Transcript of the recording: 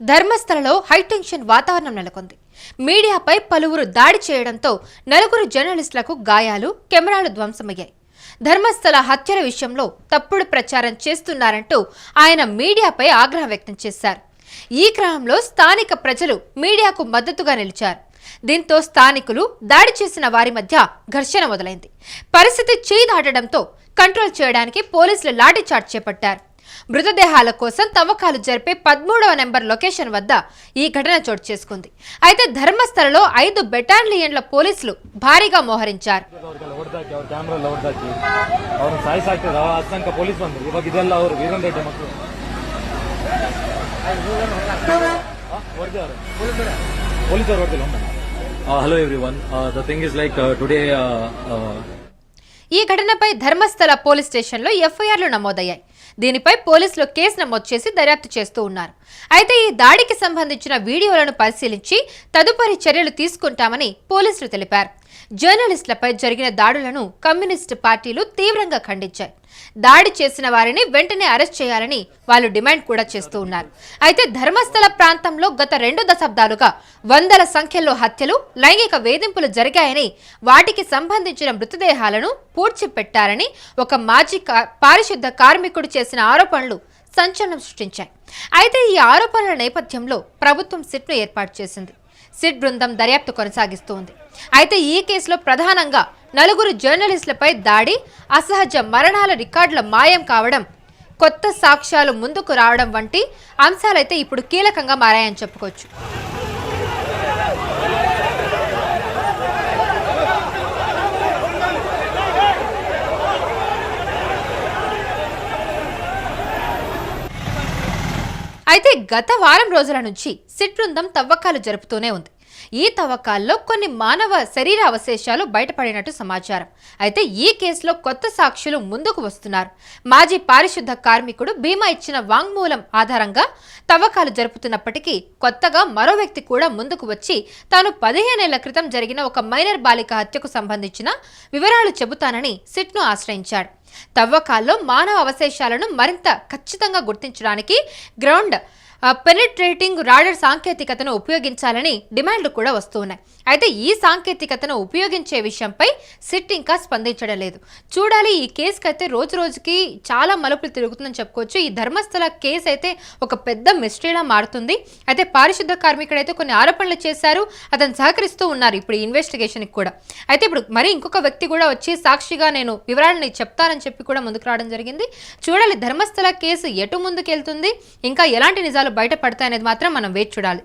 ధర్మస్థలలో high tension వాతావరణం నెలకొంది. మీడియాపై పలువురు దాడి చేయడంతో నలుగురు జర్నలిస్టులకు గాయాలు, కెమెరాలు ధ్వంసమయ్యాయి. ధర్మస్థల హత్యల విషయంలో తప్పుడు ప్రచారం చేస్తున్నారంటూ ఆయన మీడియాపై ఆగ్రహం వ్యక్తం చేశారు. ఈ క్రమంలో స్థానిక ప్రజలు మీడియాకు మద్దతుగా నిలిచారు. దీంతో స్థానికులు దాడి చేసిన వారి మధ్య ఘర్షణ మొదలైంది. పరిస్థితి చేయి దాటడంతో కంట్రోల్ చేయడానికి పోలీసులు లాఠీచార్జ్ చేపట్టారు. మృతదేహాల కోసం తవ్వకాలు జరిపే 13వ నెంబర్ లొకేషన్ వద్ద ఈ ఘటన చోటు చేసుకుంది. అయితే ధర్మస్థలలో 5 బెటాలియన్ల పోలీసులు భారీగా మోహరించారు. Hello everyone. The thing is like today. ఈ ఘటనపై ధర్మస్థల పోలీస్ స్టేషన్లో ఎఫ్ఐఆర్లు నమోదయ్యాయి. దీనిపై పోలీసులు కేసు నమోదు చేసి దర్యాప్తు చేస్తూ ఉన్నారు. అయితే ఈ దాడికి సంబంధించిన వీడియోలను పరిశీలించి తదుపరి చర్యలు తీసుకుంటామని పోలీసులు తెలిపారు. జర్నలిస్టులపై జరిగిన దాడులను కమ్యూనిస్టు పార్టీలు తీవ్రంగా ఖండించాయి. దాడి చేసిన వారిని వెంటనే అరెస్ట్ చేయాలని వాళ్ళు డిమాండ్ కూడా చేస్తూ ఉన్నారు. అయితే ధర్మస్థల ప్రాంతంలో గత 2 దశాబ్దాలుగా వందల సంఖ్యలో హత్యలు, లైంగిక వేధింపులు జరిగాయని, వాటికి సంబంధించిన మృతదేహాలను పూడ్చిపెట్టారని ఒక మాజీ పారిశుద్ధ కార్మికుడు చేసిన ఆరోపణలు సంచలనం సృష్టించాయి. అయితే ఈ ఆరోపణల నేపథ్యంలో ప్రభుత్వం సిట్ను ఏర్పాటు చేసింది. సిట్ బృందం దర్యాప్తు కొనసాగిస్తూ ఉంది. అయితే ఈ కేసులో ప్రధానంగా 4 జర్నలిస్టులపై దాడి, అసహజ మరణాల రికార్డుల మాయం కావడం, కొత్త సాక్ష్యాలు ముందుకు రావడం వంటి అంశాలైతే ఇప్పుడు కీలకంగా మారాయని చెప్పుకోవచ్చు. అయితే గత వారం రోజుల నుంచి సిట్ బృందం తవ్వకాలు జరుపుతూనే ఉంది. ఈ తవ్వకాల్లో కొన్ని మానవ శరీర అవశేషాలు బయటపడినట్టు సమాచారం. అయితే ఈ కేసులో కొత్త సాక్షులు ముందుకు వస్తున్నారు. మాజీ పారిశుద్ధ కార్మికుడు భీమా ఇచ్చిన వాంగ్మూలం ఆధారంగా తవ్వకాలు జరుపుతున్నప్పటికీ కొత్తగా మరో వ్యక్తి కూడా ముందుకు వచ్చి తాను 15 ఏళ్ల క్రితం జరిగిన ఒక మైనర్ బాలిక హత్యకు సంబంధించిన వివరాలు చెబుతానని సిట్ను ఆశ్రయించాడు. తవ్వకాల్లో మానవ అవశేషాలను మరింత ఖచ్చితంగా గుర్తించడానికి గ్రౌండ్ పెనిట్రేటింగ్ రాడర్ సాంకేతికతను ఉపయోగించాలని డిమాండ్లు కూడా వస్తున్నాయి. అయితే ఈ సాంకేతికతను ఉపయోగించే విషయంపై సిట్ ఇంకా స్పందించడం లేదు. చూడాలి. ఈ కేసుకి అయితే రోజు రోజుకి చాలా మలుపులు తిరుగుతుందని చెప్పుకోవచ్చు. ఈ ధర్మస్థల కేసు అయితే ఒక పెద్ద మిస్టరీలా మారుతుంది. అయితే పారిశుద్ధ కార్మికుడు అయితే కొన్ని ఆరోపణలు చేశారు. అతను సహకరిస్తూ ఉన్నారు ఇప్పుడు ఇన్వెస్టిగేషన్కి కూడా. అయితే ఇప్పుడు మరి ఇంకొక వ్యక్తి కూడా వచ్చి సాక్షిగా నేను వివరాలను చెప్తానని చెప్పి కూడా ముందుకు రావడం జరిగింది. చూడాలి ధర్మస్థల కేసు ఎటు ముందుకు వెళ్తుంది, ఇంకా ఎలాంటి నిజాలు బయటపడతాయనేది మాత్రం మనం వేచి చూడాలి.